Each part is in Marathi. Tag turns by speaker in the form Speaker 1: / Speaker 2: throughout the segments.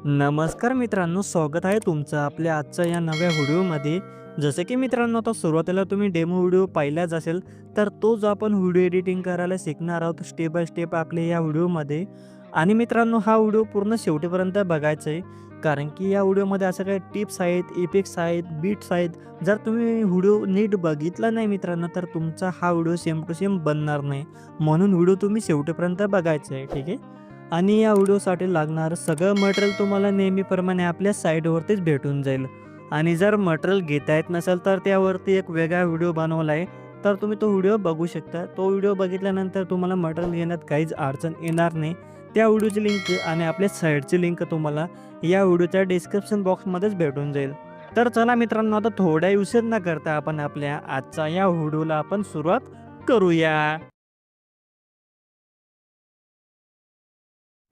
Speaker 1: नमस्कार मित्रांनो, स्वागत आहे तुमचं आपल्या आजच्या या नव्या व्हिडिओमध्ये. जसे की मित्रांनो, आता सुरुवातीला तुम्ही डेमो व्हिडिओ पाहिलाच असेल, तर तो जो आपण व्हिडिओ एडिटिंग करायला शिकणार आहोत स्टेप बाय स्टेप आपल्या या व्हिडिओमध्ये. आणि मित्रांनो, हा व्हिडिओ पूर्ण शेवटपर्यंत बघायचा आहे, कारण की या व्हिडिओमध्ये असं काही टिप्स आहेत, इफेक्ट्स आहेत, बीट्स आहेत. जर तुम्ही व्हिडिओ नीट बघितला नाही मित्रांनो, तर तुमचा हा व्हिडिओ सेम टू सेम बनणार नाही. म्हणून व्हिडिओ तुम्ही शेवटपर्यंत बघायचा आहे, ठीक आहे. आणि या व्हिडिओसाठी लागणारं सगळं मटेरियल तुम्हाला नेहमीप्रमाणे आपल्या साईटवरतीच भेटून जाईल. आणि जर मटेरियल घेता येत नसेल तर त्यावरती एक वेगळा व्हिडिओ बनवला आहे, तर तुम्ही तो व्हिडिओ बघू शकता. तो व्हिडिओ बघितल्यानंतर तुम्हाला मटेरियल घेण्यात काहीच अडचण येणार नाही. त्या व्हिडिओची लिंक आणि आपल्या साईटची लिंक तुम्हाला या व्हिडिओच्या डिस्क्रिप्शन बॉक्समध्येच भेटून जाईल. तर चला मित्रांनो, आता थोडा उशीर न करता आपण आपल्या आजच्या या व्हिडिओला आपण सुरुवात करूया.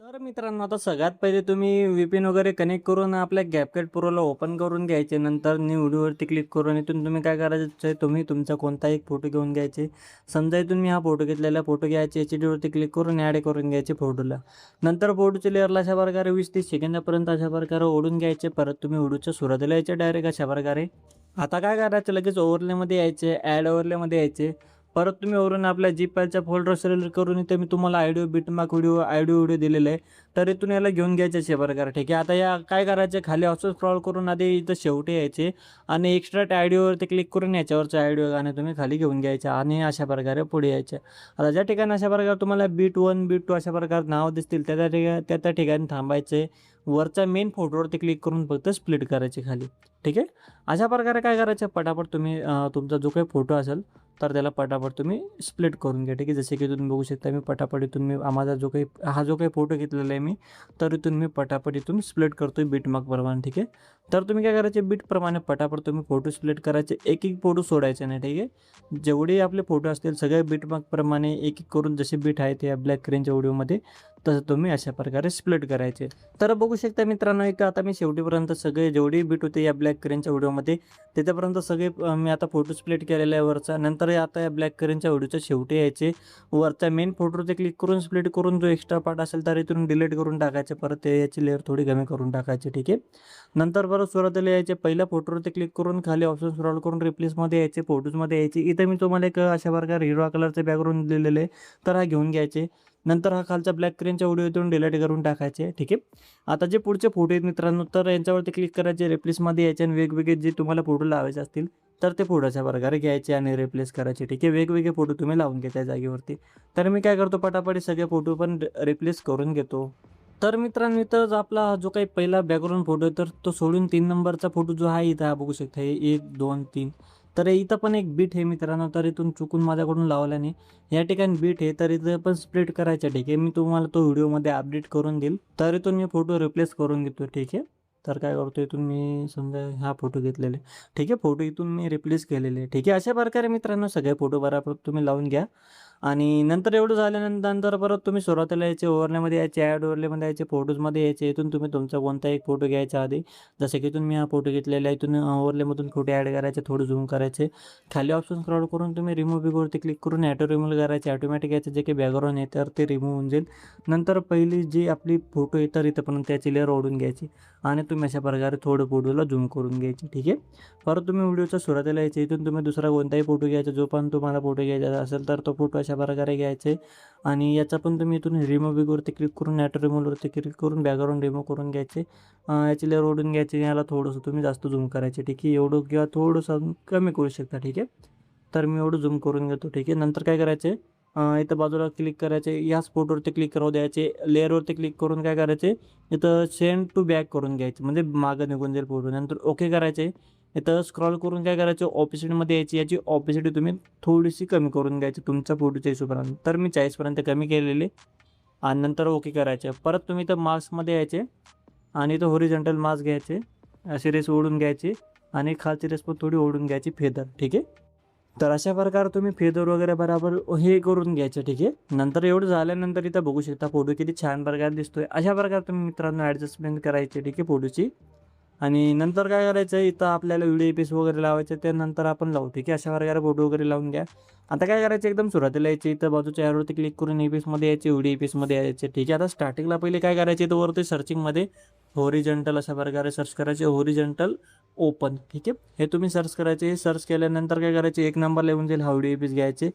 Speaker 1: तर मित्रांनो, आता सगळ्यात पहिले तुम्ही VPN वगैरे कनेक्ट करून आपल्या CapCut Proला ओपन करून घ्यायचे. नंतर न्यू व्हिडिओवरती क्लिक करून इथून तुम्ही काय करायचं आहे, तुम्ही तुमचा कोणताही एक फोटो घेऊन घ्यायचे. समजा इथून मी हा फोटो घेतलेला फोटो घ्यायचे, HDवरती क्लिक करून ॲड करून घ्यायचे फोटोला. नंतर फोटोच्या लेअरला अशा प्रकारे 20-30 सेकंदापर्यंत अशा प्रकारे ओढून घ्यायचे. परत तुम्ही व्हिडिओच्या सुरुवातीला यायचे डायरेक्ट अशा प्रकारे. आता काय करायचं, लगेच ओव्हरलेमध्ये यायचे, ॲड ओव्हरलेमध्ये यायचे. परत तुम्ही वरून आपल्या झिप फाईलचा फोल्डर सिलेक्ट करून इथे मी तुम्हाला ऑडिओ बिटमार्क व्हिडिओ व्हिडिओ दिलेलं आहे. तर इथून याला घेऊन घ्यायचं अशा प्रकारे, ठीक आहे. आता या काय करायचं, खाली असं स्क्रॉल करून आधी इथं शेवटी यायचे आणि एक्स्ट्राक्ट ऑडिओवरती क्लिक करून याच्यावरचं ऑडिओ गाणे तुम्ही खाली घेऊन घ्यायचे आणि अशा प्रकारे पुढे यायचे. आता ज्या ठिकाणी अशा प्रकारे तुम्हाला बीट 1 बीट 2 अशा प्रकारे नाव दिसतील त्या ठिकाणी थांबायचे. वरच्या मेन फोटोवरती क्लिक करून फक्त स्प्लिट करायचे खाली, ठीक आहे. अशा प्रकारे काय करायचं, पटापट तुम्ही तुमचा जो काही फोटो असेल तर त्याला पटापट तुम्ही स्प्लिट करून घ्या, ठीक आहे. जसे की तुम्ही बघू शकता, मी पटापट इथून मी माझा जो काही फोटो घेतलेला आहे मी, तर इथून मी पटापट इथून स्प्लिट करतो आहे बीटमार्कप्रमाणे, ठीक आहे. तर तुम्ही काय करायचे, बीटप्रमाणे पटापट तुम्ही फोटो स्प्लिट करायचे, एक एक फोटो सोडायचे नाही, ठीक आहे. जेवढे आपले फोटो असतील सगळे बीटमार्कप्रमाणे एक एक करून जसे बीट आहेत या ब्लॅक स्क्रीनच्या व्हिडिओमध्ये, तसं तुम्ही अशा प्रकारे स्प्लिट करायचे. तर बघू शकता मित्रांनो, एक आता मी शेवटीपर्यंत सगळे जेवढे बीट होते या ब्लॅक स्क्रीनच्या व्हिडिओमध्ये तिथेपर्यंत सगळे मी आता फोटो स्प्लिट केलेला आहे वरचा. नंतर आता या ब्लॅक स्क्रीनच्या व्हिडिओच्या शेवटी यायचे, वरच्या मेन फोटोवरती क्लिक करून स्प्लिट करून जो एक्स्ट्रा पार्ट असेल तर इथून डिलीट करून टाकायचे. परत याची लेअर थोडी कमी करून टाकायची, ठीक आहे. नंतर परत सुरुवातीला यायचे, पहिल्या फोटोवरती क्लिक करून खाली ऑप्शन स्क्रॉल करून रिप्लेसमध्ये यायचे, फोटोजमध्ये यायचे. इथं मी तुम्हाला एक अशा प्रकारे हिरवा कलरचे बॅकग्राऊंड दिलेले आहे, तर हा घेऊन घ्यायचे. नंतर हा खालचा ब्लॅक स्क्रीनच्या व्हिडिओतून डिलीट करून टाकायचे, ठीक आहे. आता जे पुढचे फोटो आहेत मित्रांनो, तर यांच्यावरती क्लिक करायचे, रिप्लेसमध्ये यायचे आणि वेगवेगळे जे तुम्हाला फोटो लावायचे असतील तर ते फोटो अशा प्रकारे घ्यायचे आणि रिप्लेस करायचे, ठीक आहे. वेगवेगळे फोटो तुम्ही लावून घ्या त्या जागेवरती. तर मी काय करतो, पटापट सगळे फोटो पण रिप्लेस करून घेतो. तर मित्रांनो, इथं आपला जो काही पहिला बॅकग्राऊंड फोटो आहे तर तो सोडून 3 नंबरचा फोटो जो आहे इथं हा बघू शकता, हे 1 2 3. तर इथं पण एक बीट आहे मित्रांनो, तर इथून चुकून माझ्याकडून लावला नाही. या ठिकाणी बीट आहे तर इथं पण स्प्लिट करायचं, ठीक आहे. मी तुम्हाला तो व्हिडिओमध्ये अपडेट करून देईल. तर इथून मी फोटो रिप्लेस करून घेतो, ठीक आहे. तर काय करतो, इथून मी समजा हा फोटो घेतलेले, ठीक आहे. फोटो इथून मी रिप्लेस केलेले, ठीक आहे. अशा प्रकारे मित्रांनो सगळे फोटो बरोबर तुम्ही लावून घ्या. आणि नंतर एवढं झाल्यानंतर परत तुम्ही सुरुवातीला यायचे, ओव्हरलेमध्ये यायचे, ॲड ओव्हरलेमध्ये यायचे, फोटोजमध्ये यायचे. इथून तुम्ही तुमचा कोणता एक फोटो घ्यायचा आधी, जसे की इथून मी हा फोटो घेतलेला आहे. इथून ओव्हरलेमधून फोटो ॲड करायचे, थोडं झूम करायचे. खाली ऑप्शन स्क्रॉल करून तुम्ही रिमूव्ह बिगवरती क्लिक करून ॲटो रिमूव्ह करायचे. ऑटोमॅटिक याचे जे काही बॅकग्राऊंड आहे तर ते रिमूव्ह होऊन जाईल. नंतर पहिली जी आपली फोटो आहे तर इथं पण त्याची लेअर ओढून घ्यायची आणि तुम्ही अशा प्रकारे थोडं फोटोला झूम करून घ्यायची, ठीक आहे. परत तुम्ही व्हिडिओच्या सुरुवातीला यायचे, इथून तुम्ही दुसरा कोणताही फोटो घ्यायचा, जो पण तुम्हाला फोटो घ्यायचा असेल तर तो फोटो अशा प्रकारे घ्यायचे. आणि याचा पण तुम्ही इथून रिमूव्ह बिगवरती क्लिक करून ॲटो रिमूव्हवरती क्लिक करून बॅकग्राऊंड रिमूव्ह करून घ्यायचे. याची लेअर ओढून घ्यायची, याला थोडंसं तुम्ही जास्त झूम करायचे, ठीक आहे. एवढं किंवा थोडंसं कमी करू शकता, ठीक आहे. तर मी एवढं झूम करून घेतो, ठीक आहे. नंतर काय करायचे, इथं बाजूला क्लिक करायचे, याच फोटोवरती क्लिक करू द्यायचे. लेअरवरती क्लिक करून काय करायचे, इथं सेंड टू बॅक करून घ्यायचे, म्हणजे मागं निघून जाईल फोटो. नंतर ओके करायचे. इथं स्क्रॉल करून काय करायचं, ऑपोसिटमध्ये यायची, याची ऑपोसिटी तुम्ही थोडीशी कमी करून घ्यायची तुमच्या फोटोच्या हिशोबाने. तर मी 40पर्यंत कमी केलेले आणि नंतर ओके करायचे. परत तुम्ही इथं मास्कमध्ये यायचे आणि इथं होरिझॉन्टल मास्क घ्यायचे, अशी रेस ओढून घ्यायची आणि खालची रेस पण थोडी ओढून घ्यायची, फेदर, ठीक आहे. तर अशा प्रकारे तुम्ही फेदर वगैरे बरोबर हे करून घ्यायचं, ठीक आहे. नंतर एवढं झाल्यानंतर इथं बघू शकता फोटो किती छान प्रकारे दिसतोय. अशा प्रकारे तुम्ही मित्रांनो ॲडजस्टमेंट करायची, ठीक आहे, फोटोची. आणि नंतर काय करायचं, इथं आपल्याला व्हिडिओ पीस वगैरे लावायचे, त्यानंतर आपण लावू, ठीक आहे. अशा प्रकारे फोटो वगैरे लावून घ्या. आता काय करायचं, एकदम सुरुवातीला यायचे, इथं बाजूच्या ॲरोवरती क्लिक करून ई पीसमध्ये यायचे, व्हिडिओ पीसमध्ये यायचे, ठीक आहे. आता स्टार्टिंगला पहिले काय करायचे, तर वरती सर्चिंगमध्ये होरिजेंटल अशा प्रकारे सर्च करायचे, होरिजेंटल ओपन. ठीक आहे, हे तुम्ही सर्च करायचे. सर्च केल्यानंतर काय करायचे, एक नंबरला येऊन जाईल, हा व्हिडिओ पीस घ्यायचे,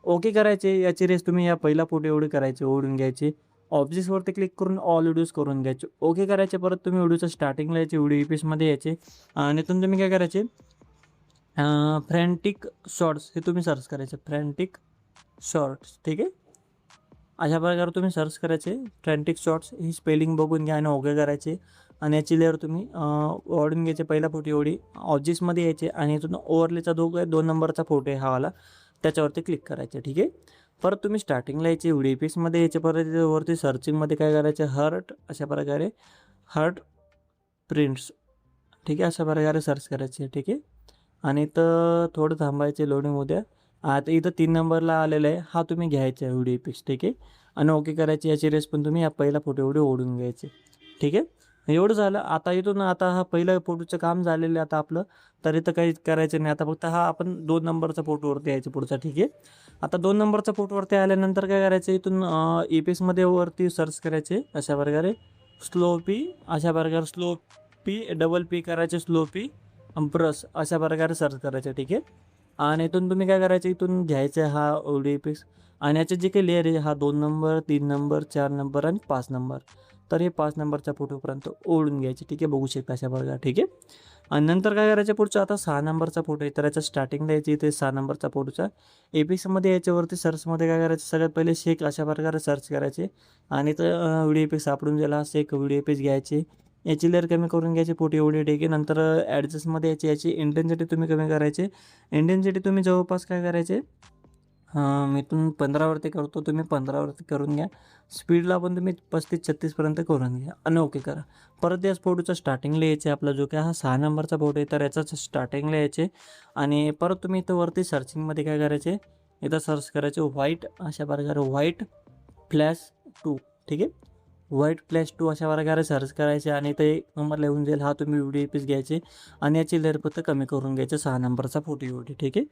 Speaker 1: ओके करायचे. याची रेस तुम्ही या पहिला फोटो एवढी करायचे, ओढून घ्यायचे. ऑब्जेक्ट्सवरती क्लिक करून ऑल व्हिडिओज करून घ्यायचे, ओके करायचे. परत तुम्ही व्हिडिओच्या स्टार्टिंगला यायचे, व्हिडिओ पीसमध्ये यायचे आणि इथून तुम्ही काय करायचे, फ्रँटिक शॉर्ट्स हे तुम्ही सर्च करायचे, फ्रँटिक शॉर्ट्स. ठीक आहे, अशा प्रकारे तुम्ही सर्च करायचे. फ्रँटिक शॉर्ट्स ही स्पेलिंग बघून घ्या आणि ओके करायचे. आणि याची लेअर तुम्ही वाढून घ्यायचे. पहिला फोटो एवढी ऑब्जेक्ट्समध्ये यायचे आणि इथून ओव्हरलेचा 2 नंबरचा फोटो आहे हा वाला, त्याच्यावरती क्लिक करायचे. ठीक आहे, परत तुम्ही स्टार्टिंगला यायचे, व्हिडिओ पीसमध्ये यायचे. परत वरती सर्चिंगमध्ये काय करायचे, हर्ट अशा प्रकारे, हर्ट प्रिंट्स. ठीक आहे, अशा प्रकारे सर्च करायचे. ठीक आहे, आणि इथं थोडं थांबायचे, लोडिंग उद्या. आता इथं 3 नंबरला आलेला आहे, हा तुम्ही घ्यायचा आहे व्हिडिओ पीस. ठीक आहे, आणि ओके करायची. याची रेस पण तुम्ही या पहिला फोटो एवढे ओढून घ्यायचे. ठीक आहे, एवढं झालं. आता इथून आता हा पहिलं फोटोचं काम झालेलं आहे आता आपलं, तर इथं काही करायचं नाही. आता फक्त हा आपण 2 नंबरचा फोटोवरती यायचं पुढचा. ठीक आहे, आता 2 नंबरचा फोटोवरती आल्यानंतर काय करायचं, इथून ई पीसमध्ये वरती सर्च करायचे अशा प्रकारे, स्लोपी अशा प्रकारे, स्लोपी डबल पी करायचे, स्लोपी ब्रश अशा प्रकारे सर्च करायचे. ठीक आहे, आणि इथून तुम्ही काय करायचं, इथून घ्यायचं हा व्हिडिओ पीस आणि याचे जे काही लेअर आहे, हा 2 नंबर, 3 नंबर, 4 नंबर आणि 5 नंबर. तर हे 5 नंबरच्या फोटोपर्यंत ओढून घ्यायचे. ठीक आहे, बघू शकता अशा प्रकारे. ठीक आहे, आणि नंतर काय करायचं, पुढचा आता 6 नंबरचा फोटो आहे, तर याच्या स्टार्टिंगला यायची इथे 6 नंबरचा फोटोचा एपिक्समध्ये याच्यावरती सर्चमध्ये काय करायचं, सगळ्यात पहिले शेक अशा प्रकारे सर्च करायचे आणि तर व्हिडिओ पीस सापडून गेला, शेक व्हिडिओ पीस घ्यायचे. याची लेअर कमी करून घ्यायची, फोटो एवढी ठीक आहे. नंतर ॲडजस्टमध्ये याची इंटेन्सिटी तुम्ही कमी करायची. इंटेन्सिटी तुम्ही जवळपास काय करायचे, मी इथून 15वरती करतो, तुम्ही 15वरती करून घ्या. स्पीडला पण तुम्ही 35-36पर्यंत करून घ्या आणि ओके करा. परत याच फोटोचा स्टार्टिंगला यायचे, आपला जो काय हा 6 नंबरचा फोटो आहे, तर याचाच स्टार्टिंगला यायचे आणि परत तुम्ही इथं वरती सर्चिंगमध्ये काय करायचे, इथं सर्च करायचे व्हाईट अशा प्रकारे, व्हाईट फ्लॅश 2. ठीक आहे, व्हाईट फ्लॅश 2 अशा प्रकारे सर्च करायचे आणि इथं 1 नंबरला येऊन जाईल, हा तुम्ही व्हिडिओ पीस घ्यायचे आणि याची लेअर फक्त कमी करून घ्यायचे, 6 नंबरचा फोटो एवढी. ठीक आहे,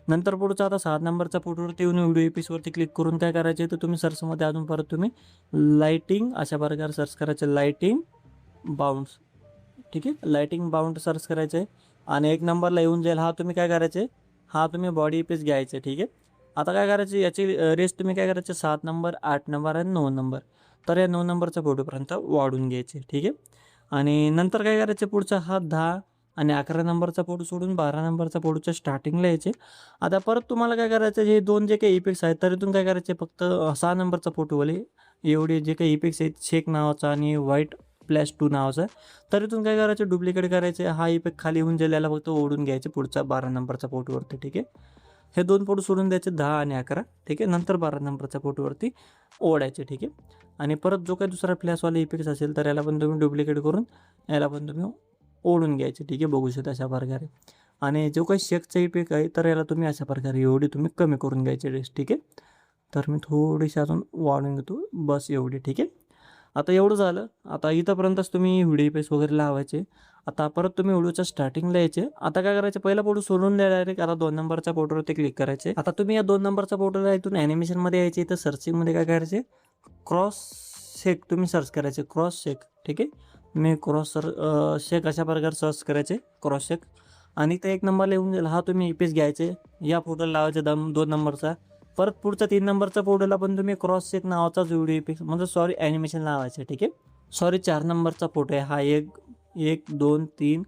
Speaker 1: नंतर पुढचा आता 7 नंबरचा फोटोवरती येऊन व्हिडिओ पीसवरती क्लिक करून काय करायचे, तर तुम्ही सर्चमध्ये अजून परत तुम्ही लाईटिंग अशा प्रकारे सर्च करायचे, लाईटिंग बाउंड्स. ठीक आहे, लाईटिंग बाउंड सर्च करायचे आणि 1 नंबरला येऊन जाईल, हा तुम्ही काय करायचे, हा तुम्ही बॉडी पीस घ्यायचे. ठीक आहे, आता काय करायचे, याची रेस तुम्ही काय करायचे, 7 नंबर, 8 नंबर आणि 9 नंबर. तर या 9 नंबरच्या फोटोपर्यंत वाढून घ्यायचे. ठीक आहे, आणि नंतर काय करायचे, पुढचा हा 10 आणि 11 नंबरचा फोटो सोडून 12 नंबरचा फोटोच्या स्टार्टिंगला यायचे. आता परत तुम्हाला काय करायचं, हे 2 जे काही इफेक्ट्स आहेत, तर इथून काय करायचे, फक्त 6 नंबरचा फोटोवाले एवढे जे काही इफेक्ट्स आहेत, शेक नावाचा आणि व्हाईट फ्लॅश 2 नावाचा, तर इथून काय करायचं, डुप्लिकेट करायचे. हा इफेक्ट खाली येऊन जाईल, याला फक्त ओढून घ्यायचे पुढचा 12 नंबरचा फोटोवरती. ठीक आहे, हे 2 फोटो सोडून द्यायचे, 10 आणि 11. ठीक आहे, नंतर 12 नंबरच्या फोटोवरती ओढायचे. ठीक आहे, आणि परत जो काही दुसरा फ्लॅशवाला इफेक्ट्स असेल, तर याला पण तुम्ही डुप्लिकेट करून याला पण तुम्ही ओढून घ्यायचे. ठीक आहे, बघू शकता अशा प्रकारे. आणि जो काही शेकचा इफेक्ट आहे, तर याला तुम्ही अशा प्रकारे एवढी तुम्ही कमी करून घ्यायची रेस. ठीक आहे, तर मी थोडीशी अजून वाढून घेतो, बस एवढी. ठीक आहे, आता एवढं झालं. आता इथंपर्यंतच तुम्ही व्हिडिओ पीस वगैरे लावायचे. आता परत तुम्ही व्हिडिओच्या स्टार्टिंगला यायचे. आता काय करायचं, पहिला फोटो सोडून द्या डायरेक्ट. आता 2 नंबरच्या फोटोवरती क्लिक करायचे. आता तुम्ही या 2 नंबरच्या फोटोला इथून ॲनिमेशनमध्ये यायचे. इथं सर्चिंगमध्ये काय करायचे, क्रॉस शेक तुम्ही सर्च करायचे, क्रॉस शेक. ठीक आहे, मी क्रॉस शेक अशा प्रकारे सर्च करायचे, क्रॉस शेक. आणि ते 1 नंबरला येऊन जाईल, हा तुम्ही पीस घ्यायचे, या फोटोला लावायचे 2 नंबरचा. परत पुढचा 3 नंबरचा फोटोला पण तुम्ही क्रॉस शेक नावाचाच व्हिडिओ पीस, म्हणजे सॉरी ॲनिमेशन लावायचे. ठीक आहे, सॉरी 4 नंबरचा फोटो आहे हा, 1 2 3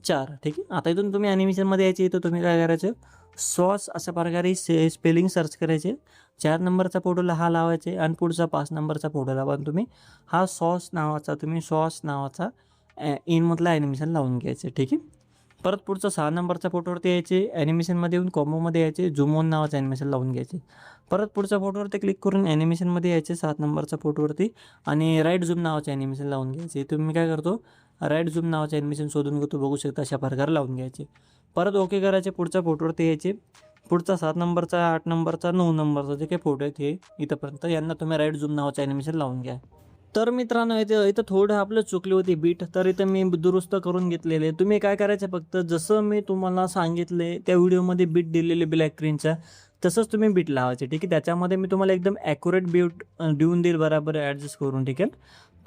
Speaker 1: 4. ठीक आहे, आता इथून तुम्ही ॲनिमेशनमध्ये यायचे. इथं तुम्ही काय करायचं, सॉस अशा प्रकारे स्पेलिंग सर्च करायचे. 4 नंबरचा फोटोला हा लावायचे आणि पुढचा 5 नंबरचा फोटोला पण तुम्ही हा सॉस नावाचा इनमधला ॲनिमेशन लावून घ्यायचे. ठीक आहे, परत पुढचा 6 नंबरच्या फोटोवरती यायचे, ॲनिमेशनमध्ये येऊन कॉम्बोमध्ये यायचे, झूम ऑन नावाचं ॲनिमेशन लावून घ्यायचे. परत पुढच्या फोटोवरती क्लिक करून ॲनिमेशनमध्ये यायचे 7 नंबरच्या फोटोवरती आणि राईट झूम नावाचे ॲनिमेशन लावून घ्यायचे. तुम्ही काय करतो, राईट झूम नावाचे ॲनिमेशन शोधून घेतो, बघू शकता अशा प्रकारे लावून घ्यायचे. परत ओके करायचे, पुढच्या फोटोवरती यायचे. पुढचा 7 नंबरचा, 8 नंबरचा, 9 नंबरचा जे काही फोटो आहेत हे इथंपर्यंत, यांना तुम्ही राईट झूम नावाचं ॲनिमेशन लावून घ्या. तर मित्रांनो, इथं थोडं आपलं चुकली होती बीट, तर इथं मी दुरुस्त करून घेतलेले. तुम्ही काय करायचं, फक्त जसं मी तुम्हाला सांगितले त्या व्हिडिओमध्ये बीट दिलेले ब्लॅक स्क्रीनचा, तसंच तुम्ही बीट लावायचे. ठीक आहे, त्याच्यामध्ये मी तुम्हाला एकदम ॲक्युरेट बीट देऊन देईल, बरोबर ॲडजस्ट करून. ठीक आहे,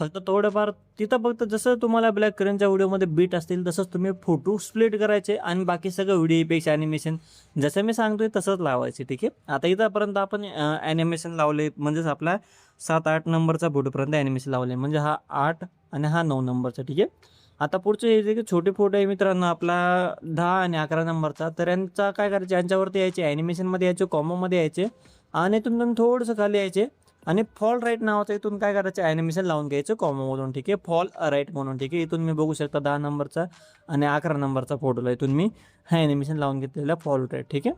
Speaker 1: फक्त थोडंफार तिथं फक्त जसं तुम्हाला ब्लॅक करेनच्या व्हिडिओमध्ये बीट असतील तसंच तुम्ही फोटो स्प्लिट करायचे आणि बाकी सगळं व्हिडिओ इफेक्ट्स ॲनिमेशन जसं मी सांगतोय तसंच लावायचे. ठीक आहे. आता इथंपर्यंत आपण ॲनिमेशन लावले म्हणजेच आपला 7-8 नंबरचा फोटोपर्यंत ॲनिमेशन लावले म्हणजे हा 8 आणि हा 9 नंबरचा. ठीक आहे. आता पुढचे हे जे छोटे फोटो आहे मित्रांनो आपला 10 आणि 11 नंबरचा, तर यांचा काय करायचे, यांच्यावरती यायचे ॲनिमेशनमध्ये यायचे, कॉमोमध्ये यायचे आणि इथून तुम्ही थोडंसं खाली यायचे आणि फॉल राईट नावाचं इथून काय करायचं ॲनिमेशन लावून घ्यायचं कॉमोमधून. ठीक आहे. फॉल राईट म्हणून. ठीक आहे. इथून मी बघू शकता 10 नंबरचा आणि 11 नंबरचा फोटोला इथून मी हा ॲनिमेशन लावून घेतलेला फॉल राईट. ठीक आहे.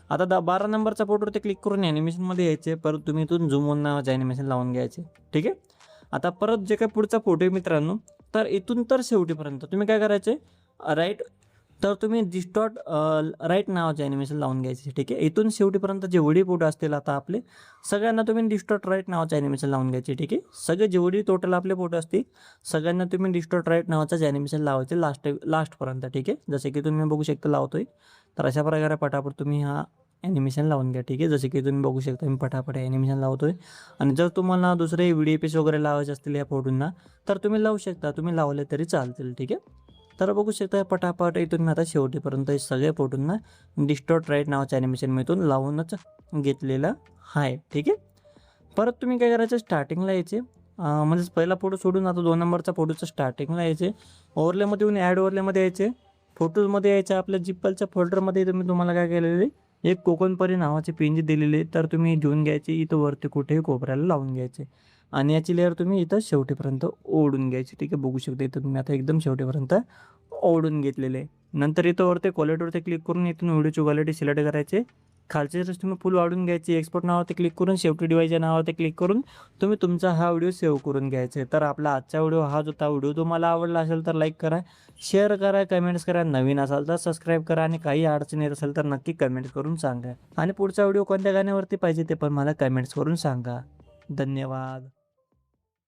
Speaker 1: आता 12 नंबरचा फोटोवरती क्लिक करून ॲनिमेशनमध्ये यायचे, परत तुम्ही इथून झूम ऑन नावाचं ॲनिमेशन लावून घ्यायचे. ठीक आहे. आता परत जे काय पुढचा फोटो आहे मित्रांनो, तर इथून तर शेवटीपर्यंत तुम्ही काय करायचे राईट, तर तुम्ही डिस्टॉर्ट राईट नावाचे ॲनिमेशन लावून घ्यायचे. ठीक आहे. इथून शेवटीपर्यंत जेवढे फोटो असतील आता आपले सगळ्यांना तुम्ही डिस्टॉर्ट राईट नावाचे ॲनिमेशन लावून घ्यायचे. ठीक आहे. सगळे जेवढे टोटल आपले फोटो असतील सगळ्यांना तुम्ही डिस्टॉर्ट राईट नावाचंच ॲनिमेशन लावायचे लास्टपर्यंत. ठीक आहे. जसे की तुम्ही बघू शकता लावतोय, तर अशा प्रकारे पटापट तुम्ही हा ॲनिमेशन लावून घ्या. ठीक आहे. जसे की तुम्ही बघू शकता मी पटापट ॲनिमेशन लावतोय. आणि जर तुम्हाला दुसरे व्हिडिओ पीस वगैरे लावायचे असतील या फोटोंना तर तुम्ही लावू शकता, तुम्ही लावले तरी चालतील. ठीक आहे. तर बघू शकता पटापट इथून मी आता शेवटीपर्यंत सगळ्या फोटोंना डिस्टॉर्ट राईट नावाचं ॲनिमेशन मी इथून लावूनच घेतलेलं आहे. ठीक आहे. परत तुम्ही काय करायचं स्टार्टिंगला यायचे, म्हणजेच पहिला फोटो सोडून आता 2 नंबरचा फोटोचं स्टार्टिंगला यायचे, ओव्हरलेमध्ये येऊन ॲड ओव्हरलेमध्ये यायचे, फोटोजमध्ये यायचे. आपल्या जिप्पलच्या फोल्डरमध्ये तुम्हाला काय केलेले एक कोकणपरी नावाचे पेंज दिलेले, तर तुम्ही घेऊन घ्यायचे, इथं वरती कुठेही कोपऱ्याला लावून घ्यायचे आणि याची लेअर तुम्ही इथं शेवटीपर्यंत ओढून घ्यायची. ठीक आहे. बघू शकता इथं तुम्ही आता एकदम शेवटीपर्यंत ओढून घेतलेले. नंतर इथं वरती क्वालिटीवरती क्लिक करून इथून व्हिडिओची क्वालिटी सिलेक्ट करायचे, खालचे जर तुम्ही फुल वाढून घ्यायची, एक्सपोर्ट नावावरती क्लिक करून शेवटी डिवाइसच्या नावावरती क्लिक करून तुम्ही तुमचा हा व्हिडिओ सेव्ह करून घ्यायचा. तर आपला आजचा व्हिडिओ हा जो व्हिडिओ तुम्हाला आवडला असेल तर लाईक करा, शेअर करा, कमेंट्स करा, नवीन असाल तर सबस्क्राईब करा आणि काही अडचणी येत असेल तर नक्की कमेंट करून सांगा. आणि पुढचा व्हिडिओ कोणत्या गाण्यावरती पाहिजे ते पण मला कमेंट्स करून सांगा. धन्यवाद.